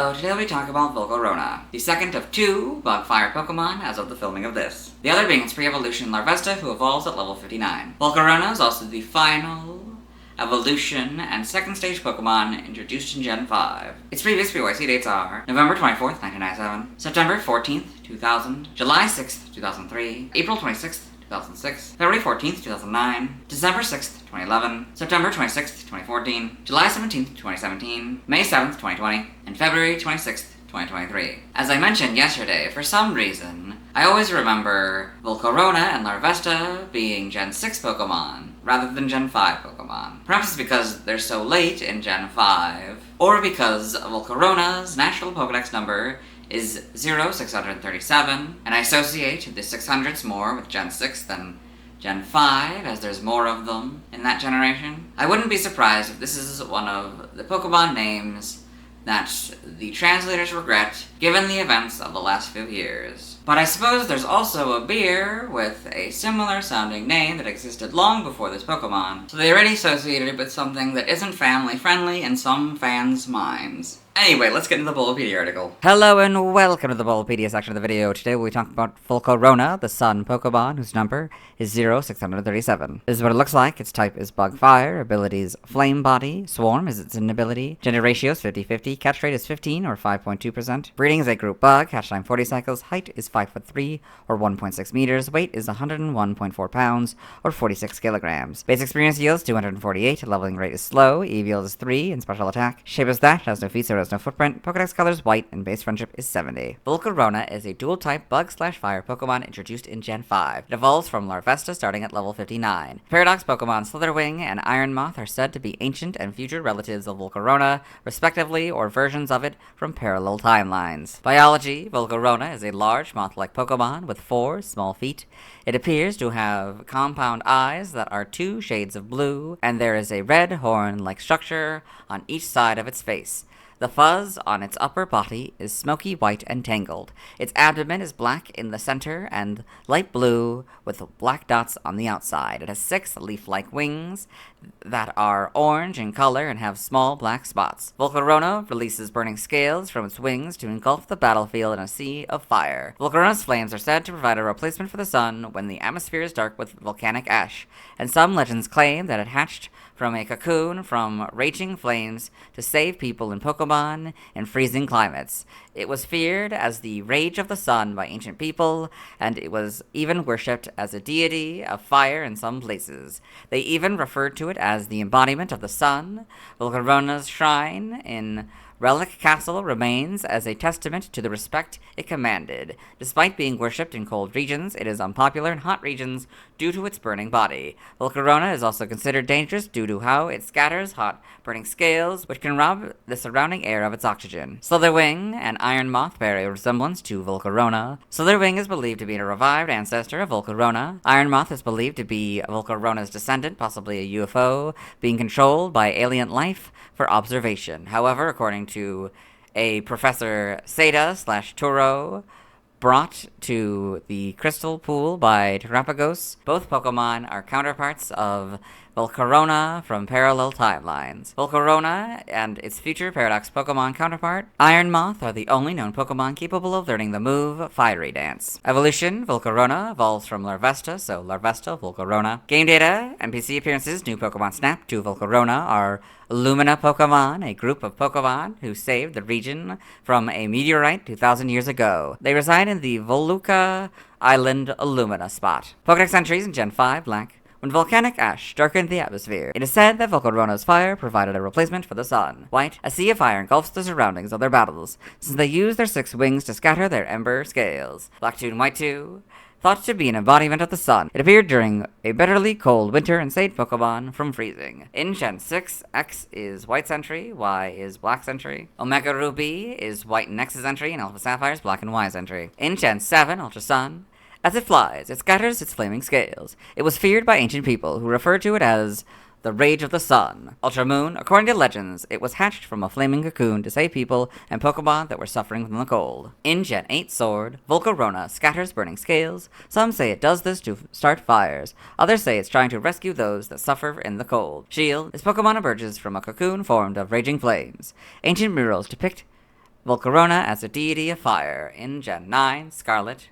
So today we talk about Volcarona, the second of two bug-fire Pokemon as of the filming of this. The other being its pre-evolution Larvesta, who evolves at level 59. Volcarona is also the final evolution and second stage Pokemon introduced in Gen 5. Its previous PYC dates are November 24th, 1997, September 14th, 2000, July 6th, 2003, April 26th, 2006, February 14th, 2009, December 6th, 2011, September 26th, 2014, July 17th, 2017, May 7th, 2020, and February 26th, 2023. As I mentioned yesterday, for some reason, I always remember Volcarona and Larvesta being Gen 6 Pokemon, rather than Gen 5 Pokemon. Perhaps it's because they're so late in Gen 5, or because Volcarona's natural Pokedex number is 0637, and I associate the 600s more with Gen 6 than Gen 5, as there's more of them in that generation. I wouldn't be surprised if this is one of the Pokemon names that the translators regret, given the events of the last few years. But I suppose there's also a beer with a similar sounding name that existed long before this Pokemon, so they already associated it with something that isn't family friendly in some fans' minds. Anyway, let's get into the Bulbapedia article. Hello and welcome to the Bulbapedia section of the video. Today we talk about Volcarona, the sun Pokemon, whose number is 0637. This is what it looks like. Its type is Bug Fire, abilities Flame Body, Swarm is its inability, gender ratio is 50-50, catch rate is 15 or 5.2%, breeding is a group bug, catch time 40 cycles, height is 5'3" or 1.6 meters, weight is 101.4 pounds or 46 kilograms. Base experience yields 248, leveling rate is slow, EV yield is 3, and special attack. Shape is that, has no feet so no footprint, Pokedex color is white, and base friendship is 70. Volcarona is a dual-type bug/fire Pokemon introduced in Gen 5. It evolves from Larvesta starting at level 59. Paradox Pokemon Slitherwing and Iron Moth are said to be ancient and future relatives of Volcarona, respectively, or versions of it from parallel timelines. Biology: Volcarona is a large moth-like Pokemon with 4 small feet. It appears to have compound eyes that are 2 shades of blue, and there is a red horn-like structure on each side of its face. The fuzz on its upper body is smoky white and tangled. Its abdomen is black in the center and light blue with black dots on the outside. It has 6 leaf-like wings that are orange in color and have small black spots. Volcarona releases burning scales from its wings to engulf the battlefield in a sea of fire. Volcarona's flames are said to provide a replacement for the sun when the atmosphere is dark with volcanic ash, and some legends claim that it hatched from a cocoon from raging flames to save people in Pokemon in freezing climates. It was feared as the rage of the sun by ancient people, and it was even worshipped as a deity of fire in some places. They even referred to it as the embodiment of the sun. Volcarona's shrine in Relic Castle remains as a testament to the respect it commanded. Despite being worshipped in cold regions, it is unpopular in hot regions due to its burning body. Volcarona is also considered dangerous due to how it scatters hot, burning scales, which can rob the surrounding air of its oxygen. Slitherwing and Iron Moth bear a resemblance to Volcarona. Slitherwing is believed to be a revived ancestor of Volcarona. Iron Moth is believed to be Volcarona's descendant, possibly a UFO, being controlled by alien life for observation. However, according to a Professor Seda/Turo brought to the crystal pool by Terapagos, both Pokemon are counterparts of Volcarona from parallel timelines. Volcarona and its future Paradox Pokemon counterpart, Iron Moth, are the only known Pokemon capable of learning the move Fiery Dance. Evolution: Volcarona evolves from Larvesta, so Larvesta, Volcarona. Game data: NPC appearances, new Pokemon Snap to Volcarona are Lumina Pokemon, a group of Pokemon who saved the region from a meteorite 2,000 years ago. They reside in the Voluca Island Illumina spot. Pokedex entries in Gen 5, Black. When volcanic ash darkened the atmosphere, it is said that Volcarona's fire provided a replacement for the sun. White, a sea of fire engulfs the surroundings of their battles, since they use their 6 wings to scatter their ember scales. Black 2 and White 2, thought to be an embodiment of the sun. It appeared during a bitterly cold winter and saved Pokemon from freezing. In Gen 6, X is White's entry, Y is Black's entry. Omega Ruby is White and X's entry, and Alpha Sapphire is Black and Y's entry. In Gen 7, Ultra Sun, as it flies, it scatters its flaming scales. It was feared by ancient people, who referred to it as the rage of the sun. Ultra Moon, according to legends, it was hatched from a flaming cocoon to save people and Pokemon that were suffering from the cold. In Gen 8 Sword, Volcarona scatters burning scales. Some say it does this to start fires. Others say it's trying to rescue those that suffer in the cold. Shield, this Pokemon emerges from a cocoon formed of raging flames. Ancient murals depict Volcarona as a deity of fire in Gen 9, Scarlet.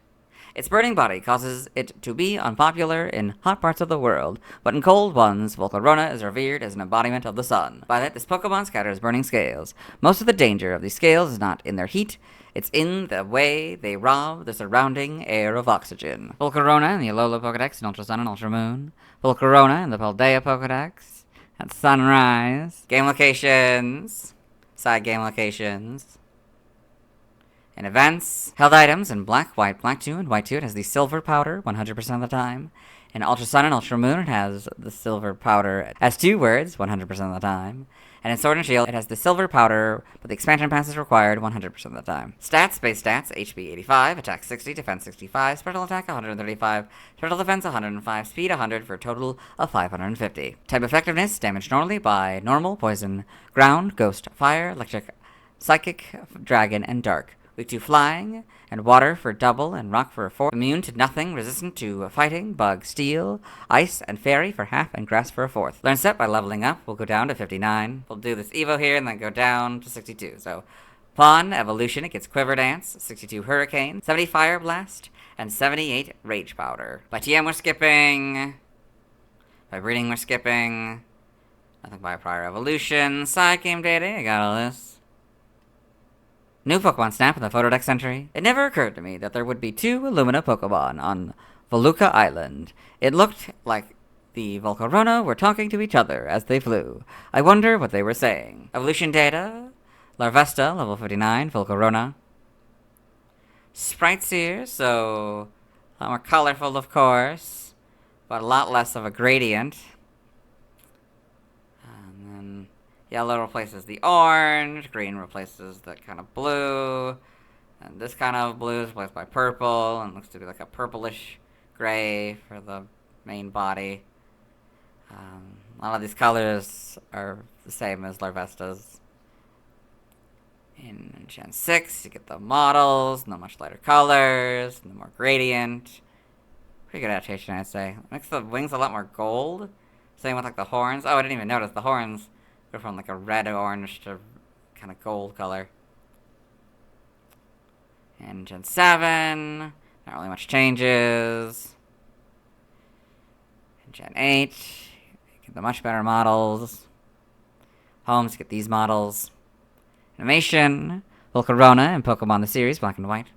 Its burning body causes it to be unpopular in hot parts of the world, but in cold ones, Volcarona is revered as an embodiment of the sun. Violet, this Pokemon scatters burning scales. Most of the danger of these scales is not in their heat, it's in the way they rob the surrounding air of oxygen. Volcarona in the Alola Pokedex in Ultra Sun and Ultra Moon. Volcarona in the Paldea Pokedex at Sunrise. Game locations. Side game locations. In events, held items in Black, White, Black 2, and White 2, it has the silver powder 100% of the time. In Ultra Sun and Ultra Moon, it has the silver powder as 2 words 100% of the time. And in Sword and Shield, it has the silver powder, but the expansion pass is required 100% of the time. Stats, base stats, HP 85, attack 60, defense 65, special attack 135, special defense 105, speed 100 for a total of 550. Type effectiveness, damage normally by normal, poison, ground, ghost, fire, electric, psychic, dragon, and dark. Weak to flying, and water for double, and rock for a 4. Immune to nothing, resistant to fighting, bug, steel, ice, and fairy for half, and grass for a 4th. Learn set by leveling up, we'll go down to 59. We'll do this Evo here, and then go down to 62. So, Pawn, Evolution, it gets Quiver Dance, 62 Hurricane, 70 Fire Blast, and 78 Rage Powder. By TM we're skipping. By breeding we're skipping. Nothing by prior evolution. Side game data, I got all this. New Pokemon Snap in the Photodex entry. It never occurred to me that there would be 2 Illumina Pokemon on Voluka Island. It looked like the Volcarona were talking to each other as they flew. I wonder what they were saying. Evolution data. Larvesta, level 59, Volcarona. Sprites here, so a lot more colorful, of course, but a lot less of a gradient. Yellow replaces the orange, green replaces the kind of blue, and this kind of blue is replaced by purple, and looks to be like a purplish gray for the main body. A lot of these colors are the same as Larvesta's. In Gen 6, you get the models, and the much lighter colors, and the more gradient. Pretty good adaptation, I'd say. Makes the wings a lot more gold. Same with like the horns. Oh, I didn't even notice the horns go from like a red-orange to kind of gold color. And Gen 7, not really much changes. In Gen 8, you get the much better models. Homes, you get these models. Animation, Volcarona and Pokemon the series, Black and White.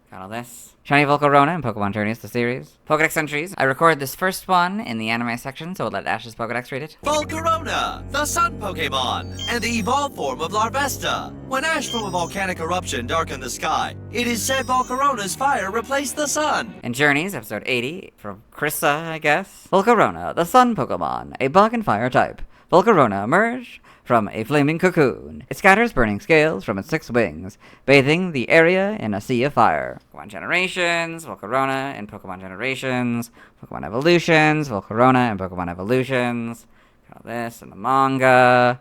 Got all this. Shiny Volcarona and Pokemon Journeys, the series. Pokedex entries. I recorded this first one in the anime section, so I'll let Ash's Pokedex read it. Volcarona, the sun Pokemon, and the evolved form of Larvesta. When ash from a volcanic eruption darkened the sky, it is said Volcarona's fire replaced the sun. In Journeys, episode 80, from Krissa, I guess. Volcarona, the sun Pokemon, a bug and fire type. Volcarona emerged from a flaming cocoon. It scatters burning scales from its 6 wings, bathing the area in a sea of fire. Pokemon Generations, Volcarona and Pokemon Generations, Pokemon Evolutions, Volcarona and Pokemon Evolutions. Got all this in the manga.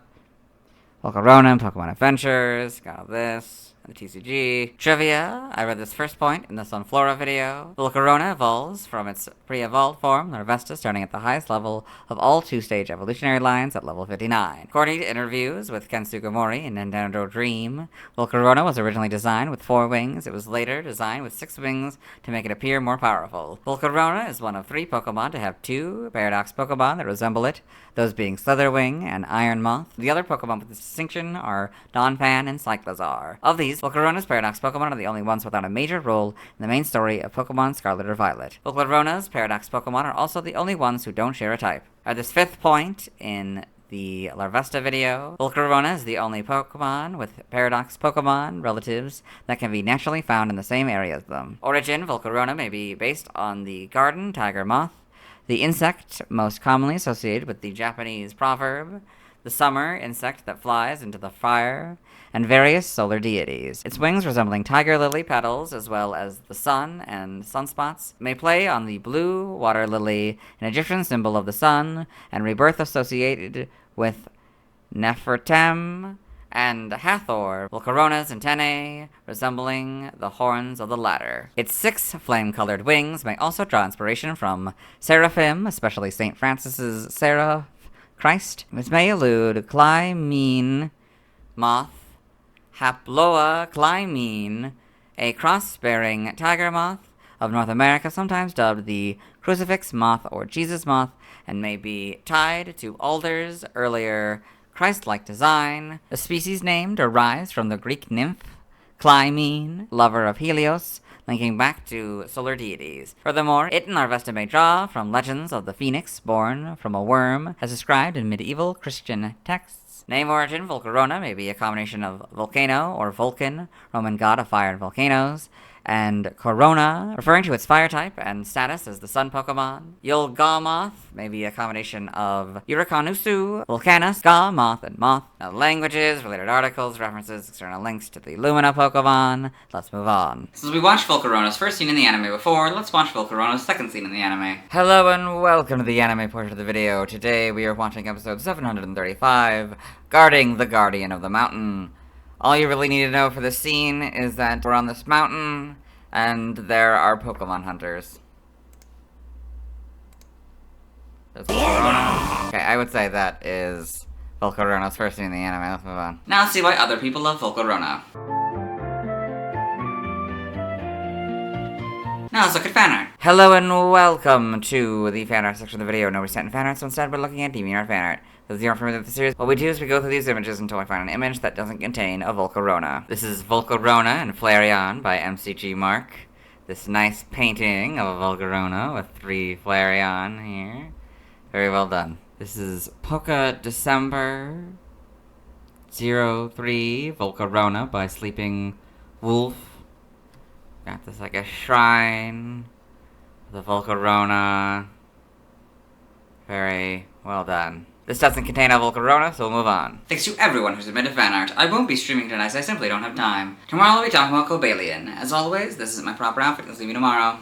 Volcarona and Pokemon Adventures. Got all this. The TCG. Trivia. I read this first point in the Sunflora video. Volcarona evolves from its pre-evolved form, Larvesta, starting at the highest level of all 2-stage evolutionary lines at level 59. According to interviews with Ken Sugimori in Nintendo Dream, Volcarona was originally designed with 4 wings. It was later designed with 6 wings to make it appear more powerful. Volcarona is one of 3 Pokemon to have 2 Paradox Pokemon that resemble it, those being Slitherwing and Iron Moth. The other Pokemon with this distinction are Donphan and Cyclizar. Of these, Volcarona's Paradox Pokemon are the only ones without a major role in the main story of Pokemon Scarlet or Violet. Volcarona's Paradox Pokemon are also the only ones who don't share a type. At this 5th point in the Larvesta video, Volcarona is the only Pokemon with Paradox Pokemon relatives that can be naturally found in the same area as them. Origin, Volcarona may be based on the garden tiger moth, the insect most commonly associated with the Japanese proverb, the summer insect that flies into the fire, and various solar deities. Its wings resembling tiger lily petals, as well as the sun and sunspots, may play on the blue water lily, an Egyptian symbol of the sun, and rebirth associated with Nefertem and Hathor, Volcarona's antennae resembling the horns of the latter. Its 6 flame-colored wings may also draw inspiration from Seraphim, especially St. Francis's Seraph Christ, which may elude Clymene Moth, Haploa clymene, a cross-bearing tiger moth of North America, sometimes dubbed the crucifix moth or Jesus moth, and may be tied to alders' earlier Christ-like design. The species name derives from the Greek nymph Clymene, lover of Helios, linking back to solar deities. Furthermore, it and Larvesta may draw from legends of the phoenix born from a worm, as described in medieval Christian texts. Name origin, Volcarona, may be a combination of volcano or Vulcan, Roman god of fire and volcanoes, and Corona, referring to its fire type and status as the sun Pokemon. Yulgamoth may be a combination of Urakonusu, Vulcanus, Ga, Moth, and Moth. Now, languages, related articles, references, external links to the Lumina Pokemon. Let's move on. Since we watched Volcarona's first scene in the anime before, let's watch Volcarona's second scene in the anime. Hello and welcome to the anime portion of the video. Today we are watching episode 735, Guarding the Guardian of the Mountain. All you really need to know for this scene is that we're on this mountain, and there are Pokemon hunters. There's Volcarona. Okay, I would say that is Volcarona's first scene in the anime. Let's move on. Now let's see why other people love Volcarona. Now let's look at fan art. Hello and welcome to the fan art section of the video. No recent fan art, so instead we're looking at DeviantArt fan art. If you're familiar with the series, what we do is we go through these images until we find an image that doesn't contain a Volcarona. This is Volcarona and Flareon by MCG Mark. This nice painting of a Volcarona with 3 Flareon here. Very well done. This is Poca December 03 Volcarona by Sleeping Wolf. Got this like a shrine. The Volcarona. Very well done. This doesn't contain a Volcarona, so we'll move on. Thanks to everyone who submitted fan art. I won't be streaming tonight, so I simply don't have time. Tomorrow I'll be talking about Cobalion. As always, this is my proper outfit. I'll see you tomorrow.